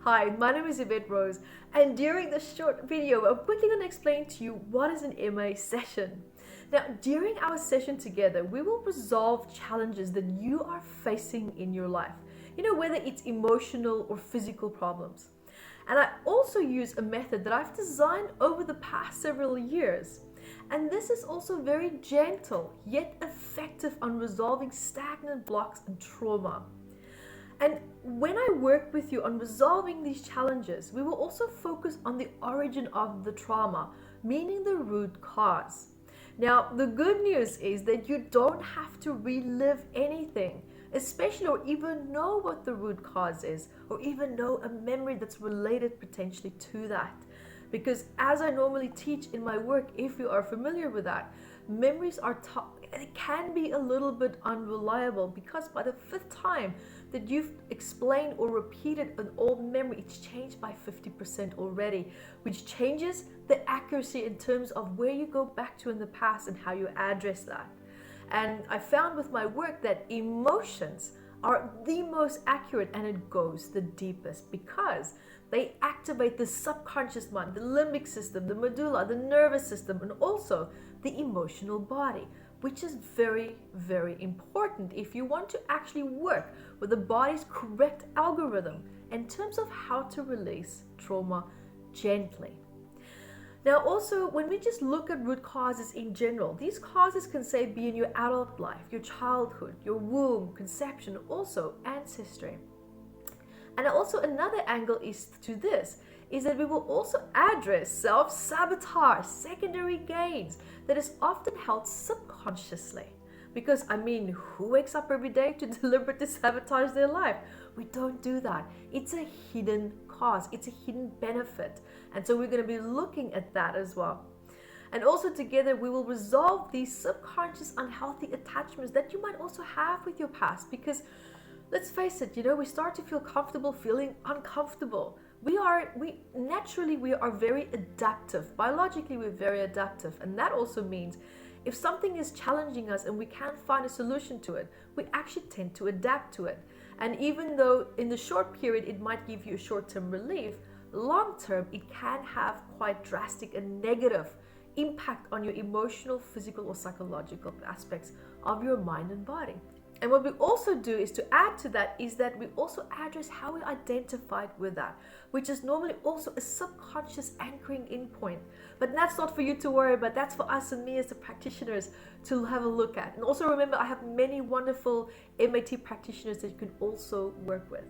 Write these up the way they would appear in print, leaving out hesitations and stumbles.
Hi, my name is Evetterose, and during this short video, I'm quickly going to explain to you what is an MA session. Now, during our session together, we will resolve challenges that you are facing in your life, whether it's emotional or physical problems. And I also use a method that I've designed over the past several years. And this is also very gentle, yet effective on resolving stagnant blocks and trauma. And when I work with you on resolving these challenges, we will also focus on the origin of the trauma, meaning the root cause. Now, the good news is that you don't have to relive anything, especially or even know what the root cause is, or even know a memory that's related potentially to that. Because as I normally teach in my work, if you are familiar with that, memories are it can be a little bit unreliable, because by the fifth time that you've explained or repeated an old memory, it's changed by 50% already, which changes the accuracy in terms of where you go back to in the past and how you address that. And I found with my work that emotions are the most accurate, and it goes the deepest because they activate the subconscious mind, the limbic system, the medulla, the nervous system, and also the emotional body, which is very, very important if you want to actually work with the body's correct algorithm in terms of how to release trauma gently. Now, also, when we just look at root causes in general, these causes can say be in your adult life, your childhood, your womb, conception, also ancestry. And also another angle is that we will also address self-sabotage, secondary gains that is often held subconsciously. Because who wakes up every day to deliberately sabotage their life? We don't do that. It's a hidden cause. It's a hidden benefit. And so we're going to be looking at that as well. And also together we will resolve these subconscious unhealthy attachments that you might also have with your past. Because let's face it, we start to feel comfortable feeling uncomfortable. We are very adaptive. Biologically, we're very adaptive. And that also means if something is challenging us and we can't find a solution to it, we actually tend to adapt to it. And even though in the short period it might give you a short-term relief, long-term it can have quite drastic and negative impact on your emotional, physical, or psychological aspects of your mind and body. And what we also do is to add to that is that we also address how we identified with that, which is normally also a subconscious anchoring in point. But that's not for you to worry about. That's for us and me as the practitioners to have a look at. And also remember, I have many wonderful MAT practitioners that you can also work with.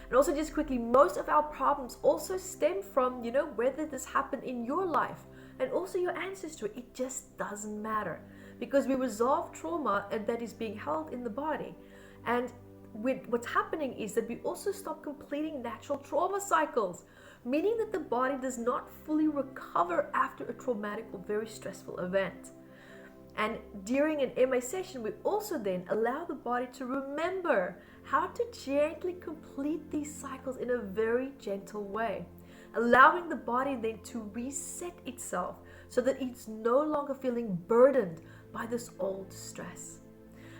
And also just quickly, most of our problems also stem from, whether this happened in your life and also your ancestry. It just doesn't matter. Because we resolve trauma and that is being held in the body. And what's happening is that we also stop completing natural trauma cycles, meaning that the body does not fully recover after a traumatic or very stressful event. And during an MA session, we also then allow the body to remember how to gently complete these cycles in a very gentle way, allowing the body then to reset itself so that it's no longer feeling burdened by this old stress.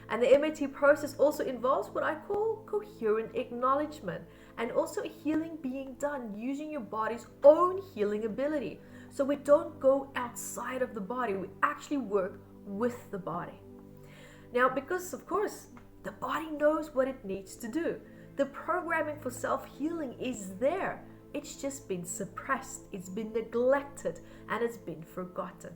And the MAT process also involves what I call coherent acknowledgement, and also healing being done using your body's own healing ability. So we don't go outside of the body, we actually work with the body. Now, because of course, the body knows what it needs to do. The programming for self-healing is there. It's just been suppressed, it's been neglected, and it's been forgotten.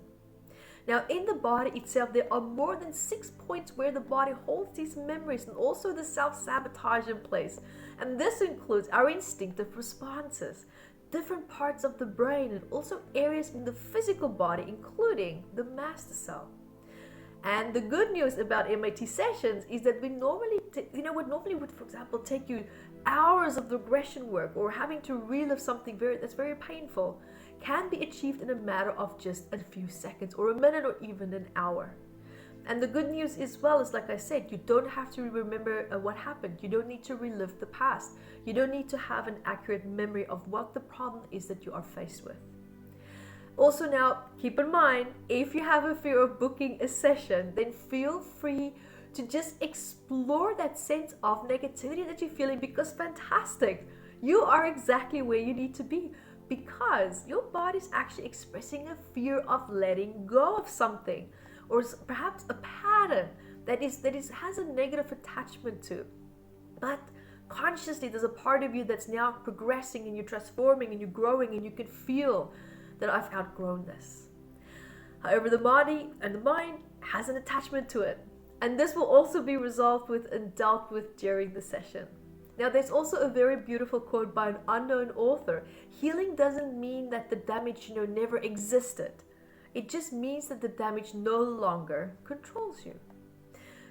Now, in the body itself, there are more than 6 points where the body holds these memories and also the self-sabotage in place. And this includes our instinctive responses, different parts of the brain, and also areas in the physical body, including the master cell. And the good news about MAT sessions is that we normally, would, for example, take you hours of regression work or having to relive something that's very painful, can be achieved in a matter of just a few seconds or a minute or even an hour. And the good news as well is, like I said, you don't have to remember what happened. You don't need to relive the past. You don't need to have an accurate memory of what the problem is that you are faced with. Also now, keep in mind, if you have a fear of booking a session, then feel free to just explore that sense of negativity that you're feeling, because fantastic. You are exactly where you need to be because your body's actually expressing a fear of letting go of something, or perhaps a pattern that has a negative attachment to. But consciously, there's a part of you that's now progressing and you're transforming and you're growing, and you can feel that I've outgrown this. However, the body and the mind has an attachment to it, and this will also be resolved with and dealt with during the session. Now, there's also a very beautiful quote by an unknown author. Healing doesn't mean that the damage, never existed. It just means that the damage no longer controls you.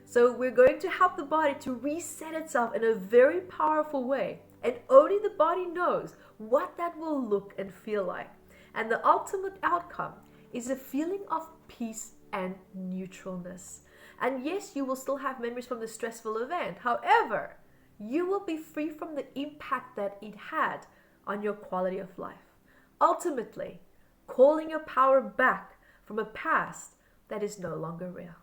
So we're going to help the body to reset itself in a very powerful way. And only the body knows what that will look and feel like. And the ultimate outcome is a feeling of peace and neutralness. And yes, you will still have memories from the stressful event. However, you will be free from the impact that it had on your quality of life. Ultimately, calling your power back from a past that is no longer real.